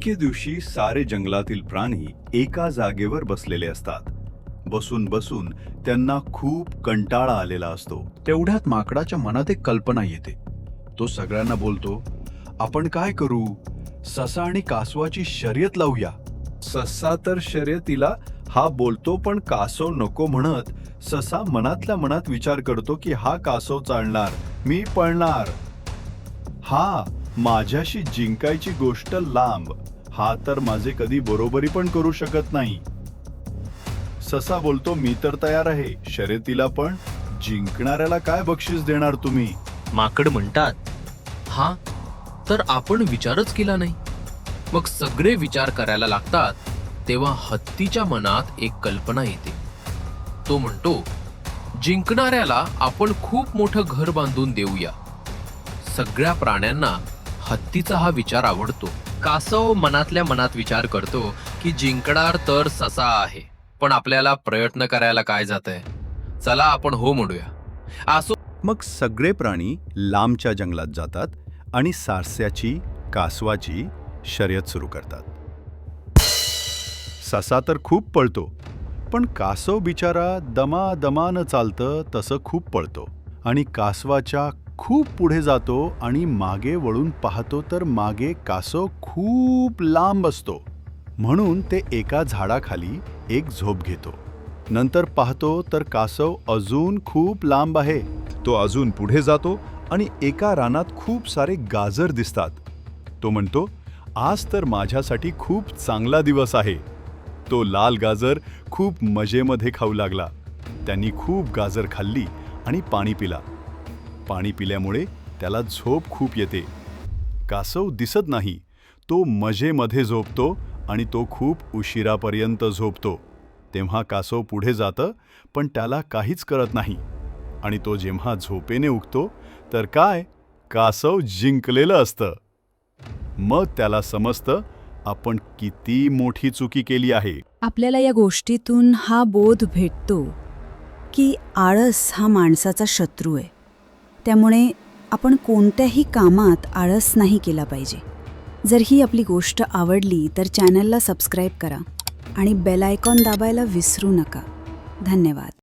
एके दिवशी सारे जंगलातील प्राणी एका जागेवर बसलेले असतात. बसून बसून त्यांना खूप कंटाळा आलेला असतो. तेवढ्यात माकडाच्या मनात एक कल्पना येते. तो सगळ्यांना बोलतो, आपण काय करू, ससा आणि कासवाची शर्यत लावूया. ससा तर शर्यतीला हा बोलतो, पण कासव नको म्हणत. ससा मनातल्या मनात विचार करतो की हा कासव चालणार, मी पळणार. हा माझ्याशी जिंकायची गोष्ट लांब, हा तर माझे कधी बरोबरी पण करू शकत नाही. ससा बोलतो, मी तर तयार आहे शर्यतीला, पण जिंकणाऱ्याला काय बक्षीस देणार तुम्ही? माकड म्हणतात, हा तर आपण विचारच केला नाही. मग सगळे विचार करायला लागतात. तेव्हा हत्तीच्या मनात एक कल्पना येते. तो म्हणतो, जिंकणाऱ्याला आपण खूप मोठं घर बांधून देऊया. सगळ्या प्राण्यांना हत्तीचा हा विचार आवडतो. कासव मनातल्या मनात विचार करतो की जिंकणार तर ससा आहे, पण आपल्याला प्रयत्न करायला काय जातंय, चला आपण हो म्हणूया. असो. मग सगळे प्राणी लांबच्या जंगलात जातात आणि सारस्याची, कासवाची शर्यत सुरू करतात. ससा तर खूप पळतो, पण कासव बिचारा दमादमानं चालतं तसं खूप पळतो आणि कासवाच्या खूप पुढे जातो आणि मागे वळून पाहतो तर मागे कासव खूप लांब असतो. म्हणून ते एका झाडाखाली एक झोप घेतो. नंतर पाहतो तर कासव अजून खूप लांब आहे. तो अजून पुढे जातो आणि एका रानात खूप सारे गाजर दिसतात. तो म्हणतो, आज तर माझ्यासाठी खूप चांगला दिवस आहे. तो लाल गाजर खूप मजेमध्ये खाऊ लागला. त्यांनी खूप गाजर खाल्ली आणि पाणी पिला. पाणी पिल्यामुळे त्याला झोप खूप येते. कासव दिसत नाही. तो मजेमध्ये झोपतो आणि तो खूप उशिरापर्यंत झोपतो. तेव्हा कासव पुढे जातं, पण त्याला काहीच कळत नाही. आणि तो जेव्हा झोपेने उठतो तर काय, कासव जिंकलेलं असतं. मग त्याला समजतं आपण किती मोठी चुकी केली आहे. आपल्याला या गोष्टीतून हा बोध भेटतो की आळस हा माणसाचा शत्रू आहे. त्यामुळे आपण कोणत्याही कामात आळस नाही केला पाहिजे. जर ही आपली गोष्ट आवडली तर चॅनलला सबस्क्राईब करा आणि बेल आयकॉन दाबायला विसरू नका. धन्यवाद.